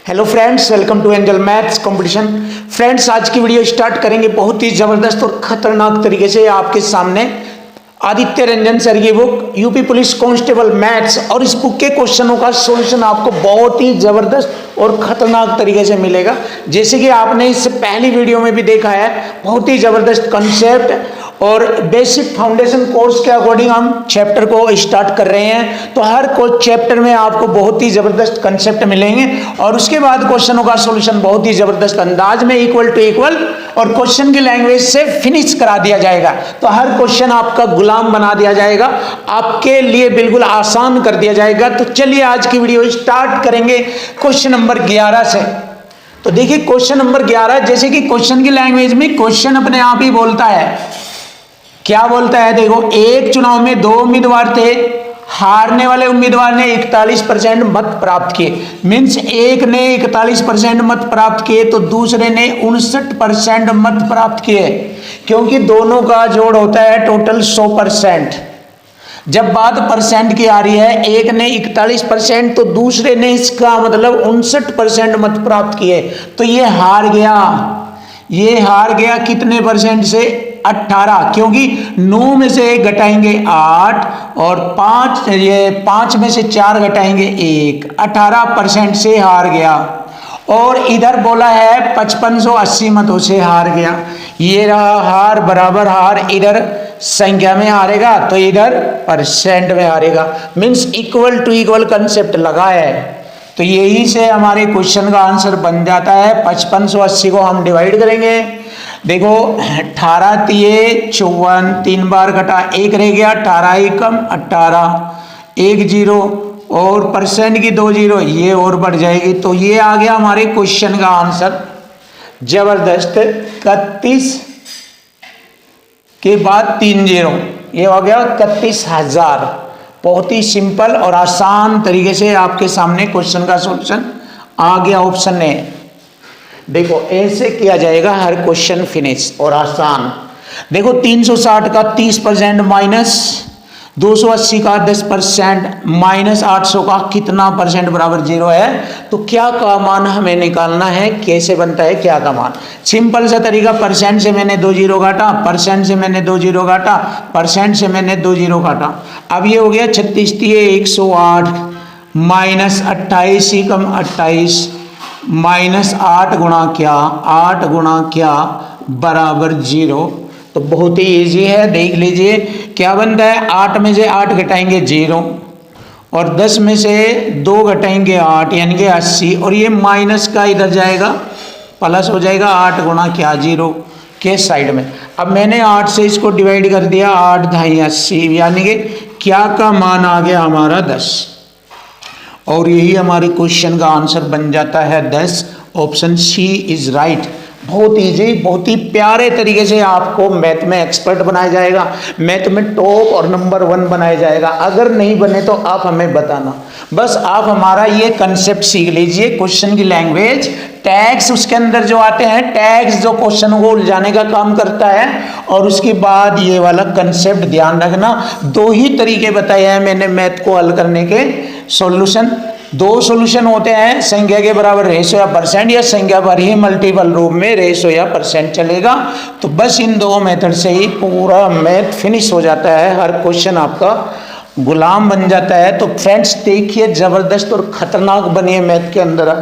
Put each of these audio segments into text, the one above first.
Hello friends, welcome to angel maths competition. Friends, आज की video start करेंगे बहुत ही जबरदस्त और खतरनाक तरीके से। आपके सामने आदित्य रंजन सर की book UP police constable maths, और इस बुक के क्वेश्चनों का सॉल्यूशन आपको बहुत ही जबरदस्त और खतरनाक तरीके से मिलेगा। जैसे कि आपने इससे पहली वीडियो में भी देखा है, बहुत ही जबरदस्त कंसेप्ट और बेसिक फाउंडेशन कोर्स के अकॉर्डिंग हम चैप्टर को स्टार्ट कर रहे हैं। तो हर चैप्टर में आपको बहुत ही जबरदस्त कंसेप्ट मिलेंगे और उसके बाद क्वेश्चनों का सॉल्यूशन बहुत ही जबरदस्त अंदाज में इक्वल टू इक्वल और क्वेश्चन की लैंग्वेज से फिनिश करा दिया जाएगा। तो हर क्वेश्चन आपका गुलाम बना दिया जाएगा, आपके लिए बिल्कुल आसान कर दिया जाएगा। तो चलिए आज की वीडियो स्टार्ट करेंगे क्वेश्चन नंबर 11 से। तो देखिए क्वेश्चन नंबर 11, जैसे कि क्वेश्चन की लैंग्वेज में क्वेश्चन अपने आप ही बोलता है। क्या बोलता है? देखो, एक चुनाव में दो उम्मीदवार थे, हारने वाले उम्मीदवार ने 41% मत प्राप्त किए। मीन्स एक ने 41% मत प्राप्त किए तो दूसरे ने 59% मत प्राप्त किए, क्योंकि दोनों का जोड़ होता है टोटल 100%। जब बात परसेंट की आ रही है, एक ने 41% तो दूसरे ने इसका मतलब 59% मत प्राप्त किए, तो ये हार गया। ये हार गया कितने परसेंट से? 18, क्योंकि 9 में से 1 घटाएंगे 8 और 5 में से 4 घटाएंगे 1, 18% से हार गया। और इधर बोला है 5580 मतों से हार गया। ये रहा हार बराबर हार, इधर संख्या में हारेगा तो इधर परसेंट में हारेगा। Means equal to equal concept लगा है। तो यही से हमारे क्वेश्चन का आंसर बन जाता है। 5580 को हम डिवाइड करेंगे। देखो 18 तिये 54, 3 बार घटा 1 रह गया, 18 ही कम 18, 1 0 और परसेंट की 2 0, ये और बढ़ जाएगी। तो ये आ गया हमारे क्वेश्चन का आंसर। जबरदस्त। 31 के बाद 3 0, ये हो गया 31,000। बहुत ही सिंपल और आसान तरीके से आपके सामने क्वेश्चन का सॉल्यूशन आ गया ऑप्शन ए। देखो ऐसे किया जाएगा हर क्वेश्चन फिनिश और आसान। देखो 360 का 30% माइनस 280 का 10% माइनस 800 का कितना परसेंट बराबर 0 है। तो क्या का मान हमें निकालना है, कैसे बनता है क्या का मान? सिंपल सा तरीका, परसेंट से मैंने 2 0 काटा, परसेंट से मैंने 2 0 काटा, परसेंट से मैंने 2 0 काटा। अब ये हो गया 36 तिये 108 माइनस 28 ही कम 28 माइनस 8 गुणा क्या 8 गुणा क्या बराबर 0। तो बहुत ही इजी है, देख लीजिए क्या बनता है। 8 में से 8 घटाएंगे 0 और 10 में से 2 घटाएंगे 8 यानी कि 80, और ये माइनस का इधर जाएगा प्लस हो जाएगा 8 गुणा क्या 0 के साइड में। अब मैंने 8 से इसको डिवाइड कर दिया, 8 ढाई 80 यानी कि क्या का मान आ गया हमारा 10, और यही हमारे क्वेश्चन का आंसर बन जाता है 10। Option C is right. बहुत इजी, बहुत ही प्यारे तरीके से आपको मैथ में एक्सपर्ट बनाया जाएगा, मैथ में टॉप और नंबर 1 बनाया जाएगा। अगर नहीं बने तो आप हमें बताना, बस आप हमारा ये कंसेप्ट सीख लीजिए। क्वेश्चन की लैंग्वेज, टैग्स उसके अंदर जो आते हैं, टैग्स जो क्वेश्चन को उलझाने का काम करता है, और उसके बाद ये वाला कंसेप्ट ध्यान रखना। 2 ही तरीके बताए हैं मैंने मैथ को हल करने के सॉल्यूशन। 2 सॉल्यूशन होते हैं, संख्या के बराबर रेशो या परसेंट, या संख्या पर ही मल्टीपल रूप में रेशो या परसेंट चलेगा। तो बस इन 2 मेथड से ही पूरा मैथ फिनिश हो जाता है, हर क्वेश्चन आपका गुलाम बन जाता है। तो फ्रेंड्स देखिए, जबरदस्त और खतरनाक बनिए मैथ के अंदर।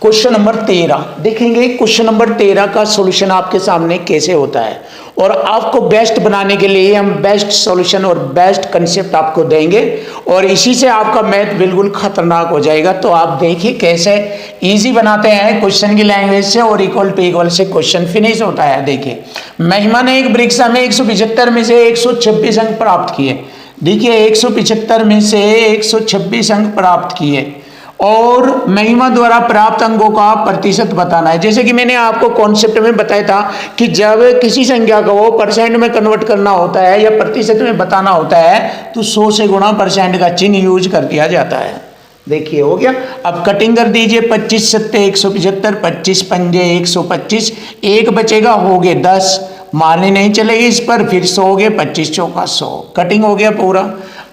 क्वेश्चन नंबर 13 देखेंगे। क्वेश्चन नंबर 13 का सॉल्यूशन आपके सामने कैसे होता है, और आपको बेस्ट बनाने के लिए हम बेस्ट सॉल्यूशन और बेस्ट कंसेप्ट आपको देंगे, और इसी से आपका मैथ बिल्कुल खतरनाक हो जाएगा। तो आप देखिए कैसे इजी बनाते हैं क्वेश्चन की लैंग्वेज से, और इक्वल टू इक्वल से क्वेश्चन फिनिश होता है। देखिए, महिमा ने एक परीक्षा में 175 में से 126 अंक प्राप्त किए। देखिए 175 में से 126 अंक प्राप्त किए, और महिमा द्वारा प्राप्त अंकों का प्रतिशत बताना है। जैसे कि मैंने आपको कॉन्सेप्ट में बताया था कि जब किसी संख्या को परसेंट में कन्वर्ट करना होता है या प्रतिशत में बताना होता है, तो 100 से गुणा परसेंट का चिन्ह यूज कर दिया जाता है। देखिए हो गया। अब कटिंग कर दीजिए, 25 सत्ते 175, 25 पंजे 125, 1 बचेगा, हो गए 10, मारनी नहीं चलेगी इस पर, फिर 100 हो गए, 25 चौका 100, कटिंग हो गया पूरा।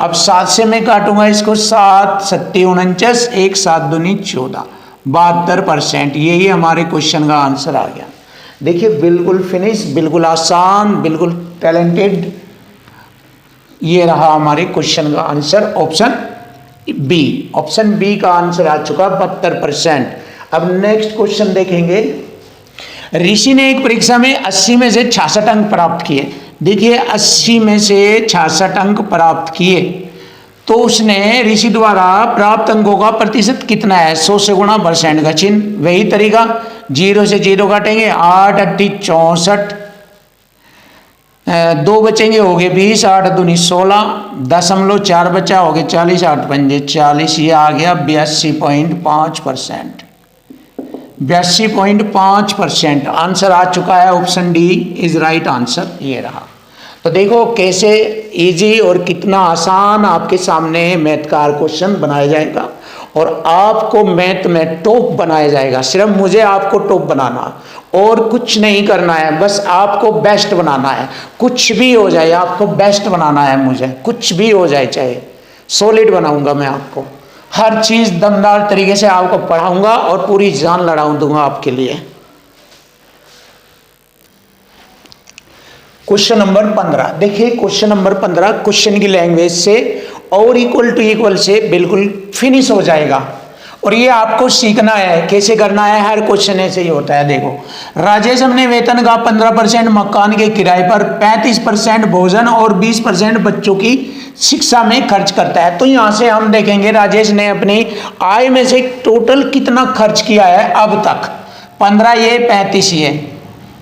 अब 7 से मैं काटूंगा इसको, 7 सत्ती 49, 1 7 दूनी 14, 72%। यही हमारे क्वेश्चन का आंसर आ गया। देखिए बिल्कुल फिनिश, बिल्कुल आसान, बिल्कुल टैलेंटेड। ये रहा हमारे क्वेश्चन का answer, option B. Option B का आंसर आ चुका 72%। अब नेक्स्ट क्वेश्चन देखेंगे। ऋषि ने एक परीक्षा में 80 में से 66 अंक प्राप्त किए। देखिए 80 में से 66 अंक प्राप्त किए तो उसने ऋषि द्वारा प्राप्त अंकों का प्रतिशत कितना है? 100 से गुणा, परसेंट का चिन्ह, वही तरीका, 0 से 0 काटेंगे, 8 8 64, 2 बचेंगे, हो गए 20, 8 दूनी 16, 0.4 बचा, हो गए 40, 8 पंजे 40, ये आ गया 82.5%। 82.5% आंसर आ चुका है। Option D is right answer, ये रहा। तो देखो कैसे इजी और कितना आसान आपके सामने मैथ का क्वेश्चन बनाया जाएगा और आपको मैथ में टॉप बनाया जाएगा। सिर्फ मुझे आपको टॉप बनाना और कुछ नहीं करना है, बस आपको बेस्ट बनाना है। कुछ भी हो जाए आपको बेस्ट बनाना है, मुझे कुछ भी हो जाए, चाहे सॉलिड बनाऊंगा मैं आपको। हर चीज दमदार तरीके से आपको पढ़ाऊंगा और पूरी जान लड़ा दूंगा आपके लिए। क्वेश्चन नंबर 15 देखिए। क्वेश्चन नंबर 15 क्वेश्चन की लैंग्वेज से और इक्वल टू इक्वल से बिल्कुल फिनिश हो जाएगा और ये आपको सीखना है कैसे करना है। हर क्वेश्चन ऐसे ही होता है। देखो, राजेश अपने वेतन का 15% मकान के किराए पर, 35% भोजन और 20% बच्चों की शिक्षा में खर्च करता है। तो यहां से हम देखेंगे राजेश ने अपनी आय में से टोटल कितना खर्च किया है अब तक। 15 ये, 35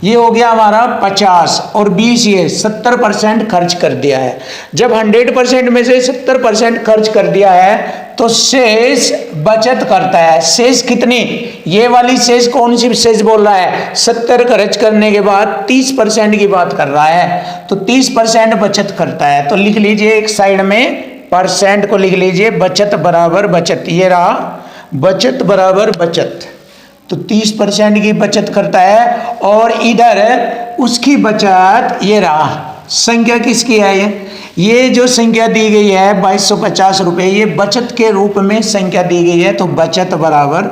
ये हो गया हमारा 50 और 20 ये 70% खर्च कर दिया है। जब 100% में से 70% खर्च कर दिया है तो शेष बचत करता है। शेष कितनी? ये वाली शेष कौन सी शेष बोल रहा है? 70 खर्च करने के बाद 30% की बात कर रहा है, तो 30% बचत करता है। तो लिख लीजिए एक साइड में परसेंट को लिख लीजिए, बचत बराबर बचत। ये रहा बचत बराबर बचत, तो 30% की बचत करता है। और इधर उसकी बचत ये रहा, संख्या किसकी है? ये जो संख्या दी गई है 2250 रुपये, ये बचत के रूप में संख्या दी गई है। तो बचत बराबर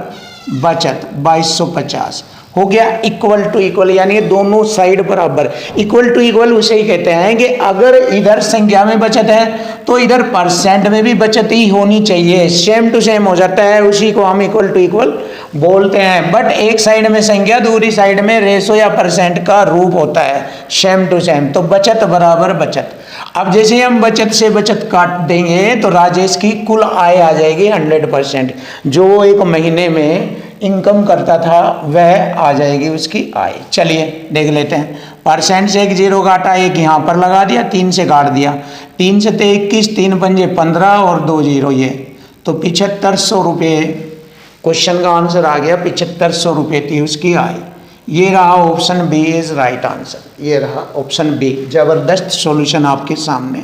बचत 2250 हो गया इक्वल टू इक्वल, यानी दोनों साइड बराबर। इक्वल टू इक्वल उसे ही कहते हैं कि अगर इधर संख्या में बचत है तो इधर परसेंट में भी बचत ही होनी चाहिए। सेम टू सेम हो जाता है, उसी को हम इक्वल टू इक्वल बोलते हैं। बट एक साइड में संख्या, दूसरी साइड में रेशो या परसेंट का रूप होता है, सेम टू सेम। तो बचत बराबर बचत। अब जैसे हम बचत से बचत काट देंगे तो राजेश की कुल आय आ जाएगी 100%। जो एक महीने में इनकम करता था वह आ जाएगी उसकी आय। चलिए देख लेते हैं। परसेंट से एक 0 काटा, एक यहाँ पर लगा दिया, 3 से काट दिया, 3 से 21, 3 पंजे 15 और 2 0 ये, तो 7500 रुपये क्वेश्चन का आंसर आ गया। 7500 रुपये थी उसकी आय। ये रहा option B is right answer. ये रहा ऑप्शन बी। जबरदस्त सॉल्यूशन आपके सामने।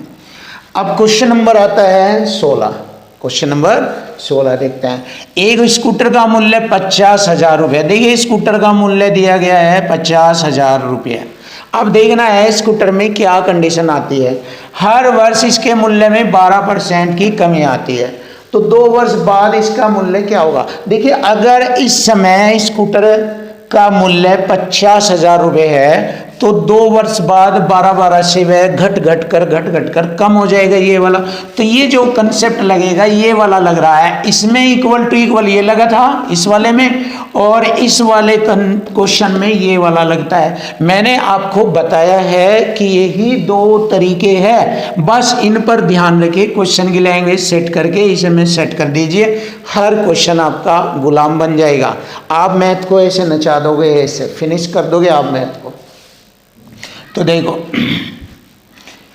अब क्वेश्चन नंबर आता है 16। क्वेश्चन नंबर 16 देखते हैं। एक स्कूटर का मूल्य 50,000 रुपये। देखिए स्कूटर का मूल्य दिया गया है 50,000 रुपये। अब देखना है स्कूटर में क्या कंडीशन आती है। हर वर्ष इसके मूल्य में 12% की कमी आती है, तो 2 वर्ष बाद इसका मूल्य क्या होगा? देखिए अगर इस समय स्कूटर का मूल्य 50,000 रुपये है तो 2 वर्ष बाद 12 से वह घट घट कर कम हो जाएगा ये वाला। तो ये जो कंसेप्ट लगेगा ये वाला लग रहा है। इसमें इक्वल टू इक्वल ये लगा था इस वाले में, और इस वाले क्वेश्चन में ये वाला लगता है। मैंने आपको बताया है कि यही 2 तरीके हैं, बस इन पर ध्यान रखिए। क्वेश्चन की लैंग्वेज सेट करके इसे में सेट कर दीजिए, हर क्वेश्चन आपका गुलाम बन जाएगा। आप मैथ को ऐसे नचा दोगे, ऐसे फिनिश कर दोगे आप मैथ को। तो देखो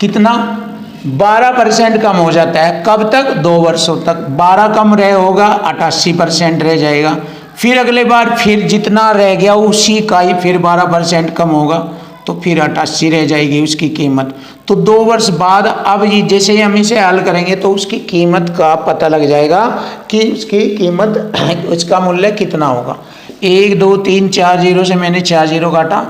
कितना 12% कम हो जाता है। कब तक? 2 वर्षों तक। 12 कम रह होगा 88% रह जाएगा। फिर अगले बार फिर जितना रह गया उसी का ही फिर 12% कम होगा, तो फिर 88 रह जाएगी उसकी कीमत। तो 2 वर्ष बाद अब ये जैसे ही हम इसे हल करेंगे तो उसकी कीमत का पता लग जाएगा कि उसकी कीमत उसका मूल्य कितना होगा। 1 2 3 4 0 से मैंने 4 0 काटा,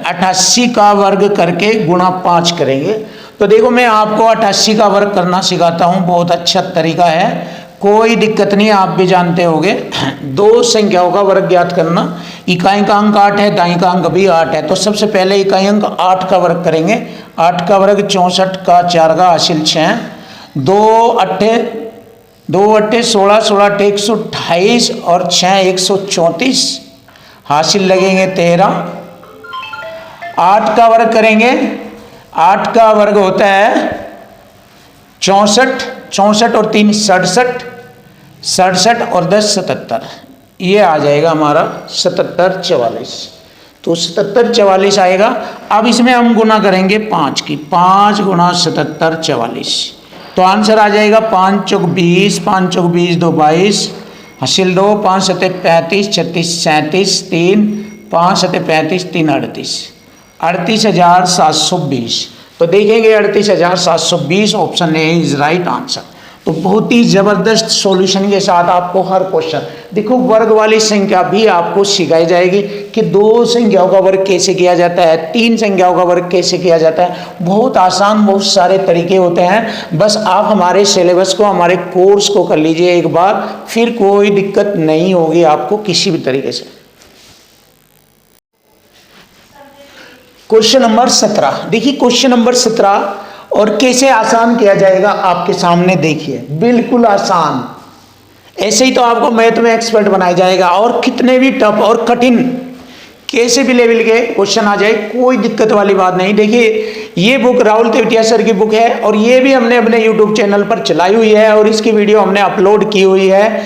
88 का वर्ग करके गुणा 5 करेंगे तो देखो मैं आपको 88 का वर्ग करना सिखाता हूँ, बहुत अच्छा तरीका है, कोई दिक्कत नहीं, आप भी जानते होंगे। दो संख्याओं का वर्ग ज्ञात करना, इकाई का अंक 8 है, दाई का अंक भी 8 है। तो सबसे पहले इकाई अंक 8 का वर्ग करेंगे। 8 का वर्ग 64 का 4 का हासिल 6, 2 अट्ठे 16, 16 अट्ठे 128 और 6 134, हासिल लगेंगे 13। 8 का वर्ग करेंगे, 8 का वर्ग होता है 64, 64 और 3 67, 67 और 10 77, ये आ जाएगा हमारा 77 44। तो 77 44 आएगा। अब इसमें हम गुना करेंगे 5 की, 5 गुना 77 44, तो आंसर आ जाएगा 5 चौक 20, 5 चौक 20 2 22, हासिल 2, 5 सत्ते 35, 36 37, 3 5 सत्ते 35, 3 38, 38,720। तो देखेंगे 38,720, option A is right answer. तो बहुत ही जबरदस्त सॉल्यूशन के साथ आपको हर क्वेश्चन, देखो वर्ग वाली संख्या भी आपको सिखाई जाएगी कि दो संख्याओं का वर्ग कैसे किया जाता है, तीन संख्याओं का वर्ग कैसे किया जाता है। बहुत आसान, बहुत सारे तरीके होते हैं। बस आप हमारे सिलेबस को, हमारे कोर्स को कर लीजिए एक बार, फिर कोई दिक्कत नहीं होगी आपको किसी भी तरीके से। क्वेश्चन नंबर 17, देखिए क्वेश्चन नंबर 17 और कैसे आसान किया जाएगा आपके सामने, देखिए बिल्कुल आसान। ऐसे ही तो आपको मैथ में एक्सपर्ट बनाया जाएगा, और कितने भी टफ और कठिन कैसे भी लेवल के क्वेश्चन आ जाए, कोई दिक्कत वाली बात नहीं। देखिए ये बुक राहुल तेवतिया सर की बुक है, और ये भी हमने अपने यूट्यूब चैनल पर चलाई हुई है, और इसकी वीडियो हमने अपलोड की हुई है।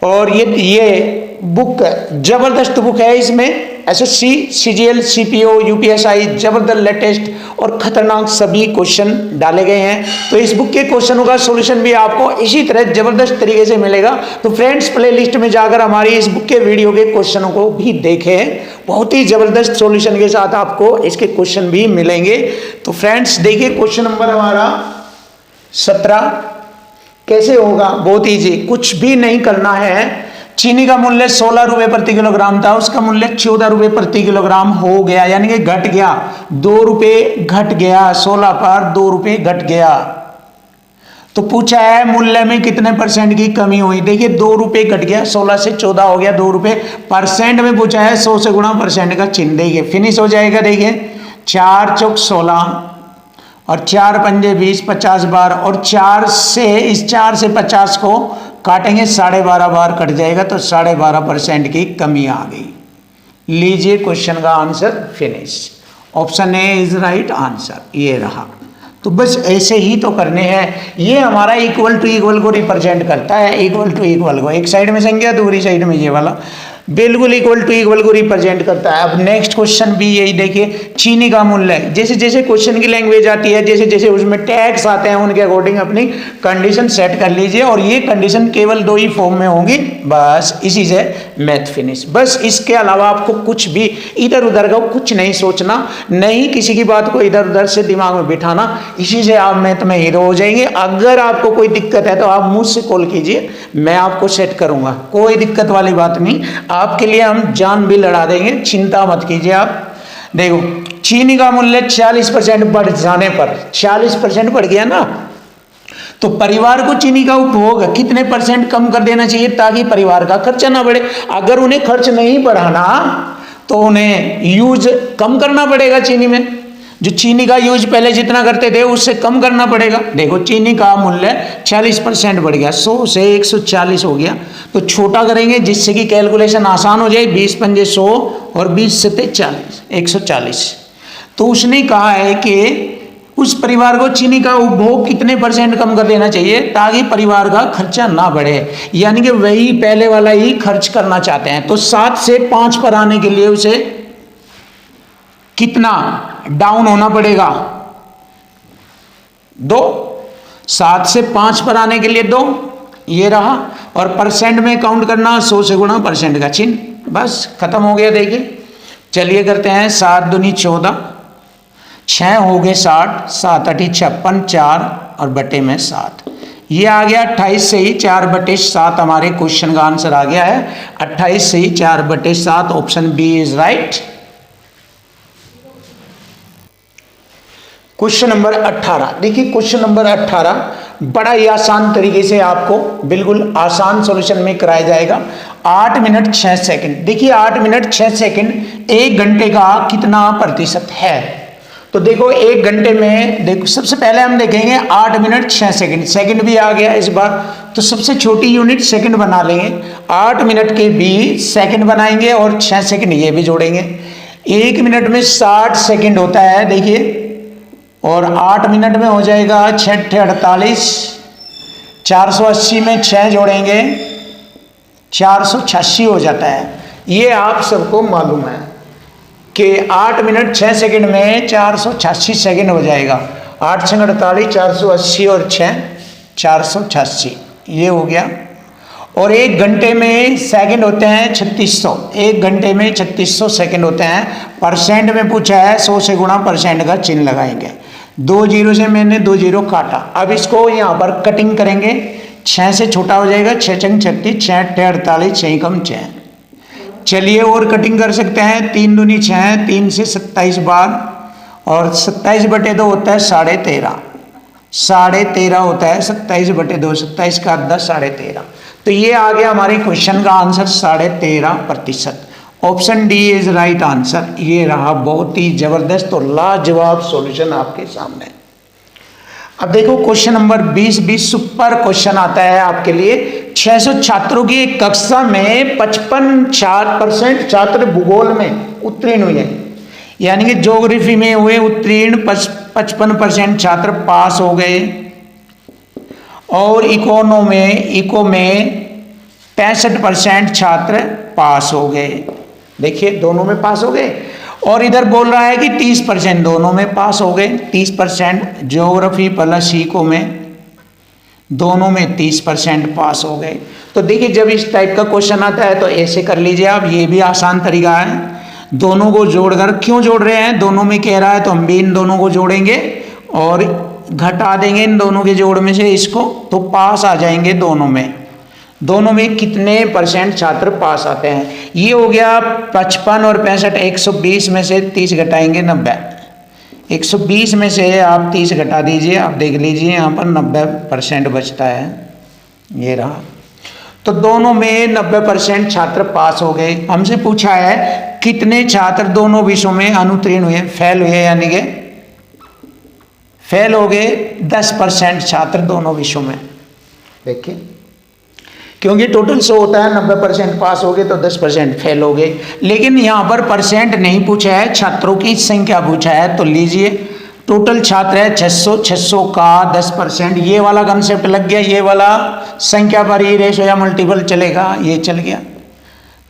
और ये बुक जबरदस्त बुक है, इसमें एसएससी, सीजीएल, सीपीओ, यूपीएसआई जबरदस्त लेटेस्ट और खतरनाक सभी क्वेश्चन डाले गए हैं। तो इस बुक के क्वेश्चनों का सॉल्यूशन भी आपको इसी तरह जबरदस्त तरीके से मिलेगा। तो फ्रेंड्स प्लेलिस्ट में जाकर हमारी इस बुक के वीडियो के क्वेश्चनों को भी देखें, बहुत ही जबरदस्त सॉल्यूशन के साथ आपको इसके क्वेश्चन भी मिलेंगे। तो फ्रेंड्स देखिए क्वेश्चन नंबर हमारा 17 कैसे होगा, बहुत ईजी, कुछ भी नहीं करना है। चीनी का मूल्य 16 रुपए प्रति किलोग्राम था, उसका मूल्य 14 रुपए प्रति किलोग्राम हो गया, यानी कि घट गया, 2 रुपए घट गया, 16 पर 2 रुपए घट गया। तो पूछा है मूल्य में कितने परसेंट की कमी हुई। देखिए 2 रुपए घट गया, 16 से 14 हो गया 2 रुपए। परसेंट में पूछा है, 100 से गुणा परसेंट का चिन्ह देंगे, फिनिश हो जाएगा। देखिए 4 चौक 16 और 4 पंजे 20, 50 बार, और 4 से इस 4 से 50 को काटेंगे, 12.5 बार कट जाएगा, तो 12.5% की कमी आ गई। लीजिए क्वेश्चन का answer finish, option A is right answer, ये रहा। तो बस ऐसे ही तो करने हैं। ये हमारा इक्वल टू इक्वल को रिप्रेजेंट करता है, इक्वल टू इक्वल को, एक साइड में संख्या दूसरी साइड में ये वाला, बिल्कुल इक्वल टू इक्वल को रिप्रेजेंट करता है। अब नेक्स्ट क्वेश्चन भी यही देखिए, चीनी का मूल्य, जैसे जैसे क्वेश्चन की लैंग्वेज आती है, जैसे जैसे उसमें टैग्स आते हैं, उनके अकॉर्डिंग अपनी कंडीशन सेट कर लीजिए, और ये कंडीशन केवल 2 ही फॉर्म में होंगी, बस इसी से मैथ फिनिश। बस इसके अलावा आपको कुछ भी इधर उधर का कुछ नहीं सोचना, नहीं किसी की बात को इधर उधर से दिमाग में बिठाना, इसी से आप मैथ में हीरो हो जाएंगे। अगर आपको कोई दिक्कत है तो आप मुझसे कॉल कीजिए, मैं आपको सेट करूंगा, कोई दिक्कत वाली बात नहीं। आपके लिए हम जान भी लड़ा देंगे, चिंता मत कीजिए आप। देखो चीनी का मूल्य 40% बढ़ जाने पर, 40% बढ़ गया ना, तो परिवार को चीनी का उपभोग कितने परसेंट कम कर देना चाहिए ताकि परिवार का खर्चा ना बढ़े। अगर उन्हें खर्च नहीं बढ़ाना तो उन्हें यूज कम करना पड़ेगा चीनी में, जो चीनी का यूज पहले जितना करते थे उससे कम करना पड़ेगा। देखो चीनी का मूल्य 40% बढ़ गया, 100 से 140 हो गया, तो छोटा करेंगे जिससे कि कैलकुलेशन आसान हो जाए। 20 पंजे 100 और 20 सत्ते 40, 140। तो उसने कहा है कि उस परिवार को चीनी का उपभोग कितने परसेंट कम कर देना चाहिए ताकि परिवार का खर्चा ना बढ़े, यानी कि वही पहले वाला ही खर्च करना चाहते हैं। तो 7 से 5 पर आने के लिए उसे कितना डाउन होना पड़ेगा, 2। 7 से 5 पर आने के लिए 2, ये रहा। और परसेंट में काउंट करना, 100 से गुणा परसेंट का चिन्ह, बस खत्म हो गया। देखिए चलिए करते हैं, 7 दूनी 14, 6 हो गए 60, 7 8 56, 4 और बटे में 7, ये आ गया 28 से ही 4/7 हमारे क्वेश्चन का आंसर आ गया है। 28 से ही 4/7, option B is right. Question number 18। देखिए क्वेश्चन नंबर 18 बड़ा ही आसान तरीके से आपको बिल्कुल आसान सॉल्यूशन में कराया जाएगा। 8 मिनट 6 सेकंड। देखिए 8 मिनट 6 सेकंड 1 घंटे का कितना प्रतिशत है। तो देखो 1 घंटे में देखो सबसे पहले हम देखेंगे 8 मिनट 6 सेकंड। सेकंड भी आ गया इस बार, तो सबसे छोटी यूनिट सेकंड बना लेंगे। 8 मिनट के भी सेकंड बनाएंगे और 6 सेकंड ये भी जोड़ेंगे। 1 मिनट में 60 सेकंड होता है देखिए, और 8 मिनट में हो जाएगा 6 48, 480 में 6 जोड़ेंगे 486 हो जाता है। ये आप सबको मालूम है कि 8 मिनट 6 सेकंड में 486 सेकंड हो जाएगा। 8 6 48, 480 और 6 486, ये हो गया। और 1 घंटे में सेकंड होते हैं 3600। 1 घंटे में 3600 सेकंड होते हैं। परसेंट में पूछा है, 100 से गुणा परसेंट का चिन्ह लगाएंगे। 2 जीरो से मैंने 2 जीरो काटा। अब इसको यहाँ पर कटिंग करेंगे। 6 से छोटा हो जाएगा, 6 छंग 36, 6 अट्ठे 48, 6 कम 6। चलिए और कटिंग कर सकते हैं। 3 दूनी 6, 3 से 27 बार, और 27 बटे 2 होता है 13.5। 13.5 होता है 27 बटे 2, 27 का 10 13.5। तो ये आ गया हमारे क्वेश्चन का answer 13.5%। Option D is right answer. ये रहा बहुत ही जबरदस्त और लाजवाब सॉल्यूशन आपके सामने। अब देखो क्वेश्चन नंबर 20 सुपर क्वेश्चन आता है आपके लिए। 600 छात्रों की एक कक्षा में 55% छात्र भूगोल में उत्तीर्ण हुए, यानी कि ज्योग्राफी में हुए उत्तीर्ण 55% छात्र पास हो गए, और इको में 65% छात्र पास हो गए। देखिए दोनों में पास हो गए। और इधर बोल रहा है कि 30% दोनों में पास हो गए। 30% ज्योग्राफी प्लस इको में, दोनों में 30% पास हो गए। तो देखिए जब इस टाइप का क्वेश्चन आता है तो ऐसे कर लीजिए आप। ये भी आसान तरीका है। दोनों को जोड़कर, क्यों जोड़ रहे हैं, दोनों में कह रहा है तो हम भी इन दोनों को जोड़ेंगे और घटा देंगे इन दोनों के जोड़ में से इसको, तो पास आ जाएंगे दोनों में। दोनों में कितने परसेंट छात्र पास आते हैं। ये हो गया 55 और 65। 120 में से 30 घटाएंगे 90। 120 में से आप 30 घटा दीजिए, आप देख लीजिए यहाँ पर 90% बचता है। ये रहा। तो दोनों में 90% छात्र पास हो गए। हमसे पूछा है कितने छात्र दोनों विषयों में अनुत्तीर्ण हुए, फेल हुए, यानी कि फेल हो गए 10% छात्र दोनों विषयों में। देखिए क्योंकि टोटल 100 होता है, 90% पास हो गए तो 10% फेल हो गए। लेकिन यहाँ पर परसेंट नहीं पूछा है, छात्रों की संख्या पूछा है। तो लीजिए टोटल छात्र है 600, 600 का 10%। ये वाला कंसेप्ट लग गया, ये वाला संख्या पर ही रेशो या मल्टीपल चलेगा, ये चल गया।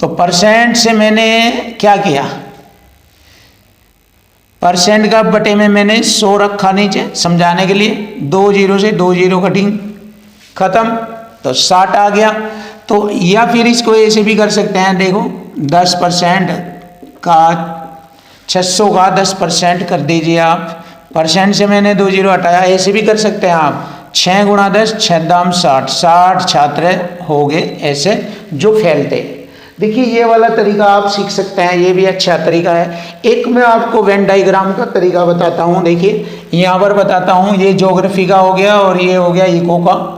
तो परसेंट से मैंने क्या किया, परसेंट का बटे में मैंने 100 रखा नीचे समझाने के लिए। 2 जीरो से 2 जीरो कटिंग खत्म, तो 60 आ गया। तो या फिर इसको ऐसे भी कर सकते हैं। देखो 10% का 600 का 10% कर दीजिए आप। परसेंट से मैंने 2 जीरो हटाया, ऐसे भी कर सकते हैं आप। 6 गुणा 10, 6 दाम 60। 60 छात्र हो गए ऐसे जो फेल थे। देखिए ये वाला तरीका आप सीख सकते हैं, ये भी अच्छा तरीका है। एक मैं आपको वेन डायग्राम का तरीका बताता हूँ। देखिए यहाँ पर बताता हूँ, ये ज्योग्राफी का हो गया और ये हो गया इको का,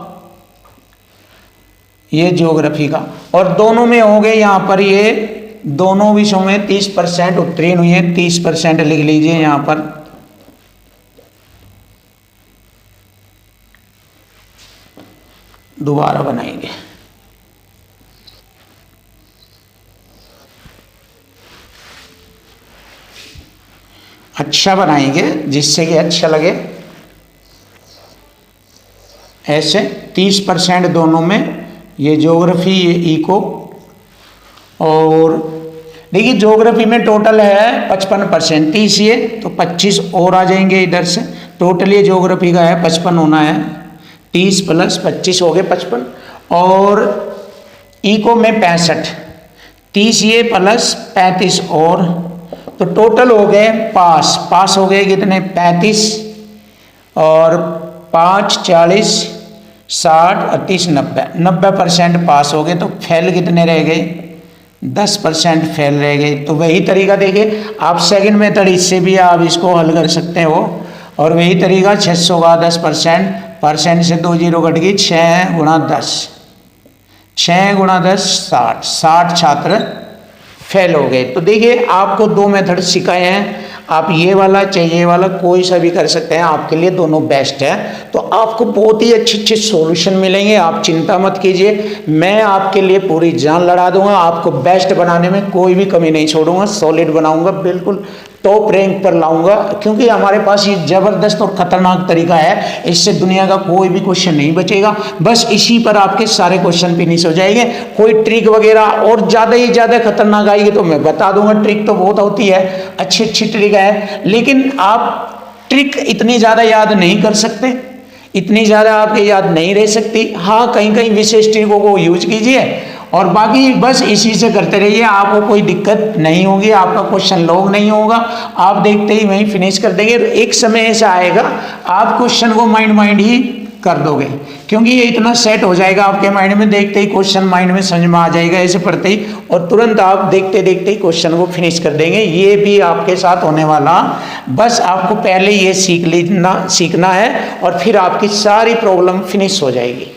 ये ज्योग्राफी का। और दोनों में हो गए यहाँ पर, ये दोनों विषयों में 30% उत्तीर्ण हुए हैं। 30% लिख लीजिए यहाँ पर। दोबारा बनाएंगे। अच्छा बनाएंगे जिससे कि अच्छा लगे। ऐसे 30% दोनों में, ये ज्योग्राफी ये इको। और देखिए ज्योग्राफी में टोटल है 55%, 30 ये तो 25 और आ जाएंगे इधर से। टोटल ये ज्योग्राफी का है 55 होना है। 30 प्लस 25 हो गए 55। और इको में 65, 30 ये प्लस 35 और, तो टोटल हो गए पास हो गए कितने 35 और 5 40 60 38 90, 90% पास हो गए। तो फेल कितने रह गए 10% फेल रह गए। तो वही तरीका देखिए आप सेकंड मेथड, इससे भी आप इसको हल कर सकते हो। और वही तरीका 600 का 10%, परसेंट से 2 जीरो कट गई, 6 गुणा 10, 6 गुणा 10 60, 60 छात्र फेल हो गए। तो देखिए आपको 2 मेथड सिखाए हैं, आप ये वाला चाहे ये वाला कोई सा भी कर सकते हैं, आपके लिए दोनों बेस्ट है। तो आपको बहुत ही अच्छे अच्छे सॉल्यूशन मिलेंगे, आप चिंता मत कीजिए, मैं आपके लिए पूरी जान लड़ा दूंगा, आपको बेस्ट बनाने में कोई भी कमी नहीं छोड़ूंगा, सॉलिड बनाऊंगा, बिल्कुल टॉप रैंक पर लाऊंगा, क्योंकि हमारे पास ये जबरदस्त और खतरनाक तरीका है, इससे दुनिया का कोई भी क्वेश्चन नहीं बचेगा, बस इसी पर आपके सारे क्वेश्चन फिनिश हो जाएंगे। कोई ट्रिक वगैरह और ज़्यादा ही ज़्यादा खतरनाक आएगी तो मैं बता दूंगा, ट्रिक तो बहुत होती है, अच्छी अच्छी ट्रिक है, लेकिन आप ट्रिक इतनी ज़्यादा याद नहीं कर सकते, इतनी ज़्यादा आपके याद नहीं रह सकती। हाँ, कहीं कहीं विशेष ट्रिकों को यूज कीजिए और बाकी बस इसी से करते रहिए, आपको कोई दिक्कत नहीं होगी, आपका क्वेश्चन लॉन्ग नहीं होगा, आप देखते ही वहीं फिनिश कर देंगे। एक समय ऐसा आएगा आप क्वेश्चन को माइंड ही कर दोगे, क्योंकि ये इतना सेट हो जाएगा आपके माइंड में, देखते ही क्वेश्चन माइंड में समझ में आ जाएगा ऐसे पढ़ते ही, और तुरंत आप देखते देखते ही क्वेश्चन को फिनिश कर देंगे। ये भी आपके साथ होने वाला, बस आपको पहले ये सीखना है और फिर आपकी सारी प्रॉब्लम फिनिश हो जाएगी।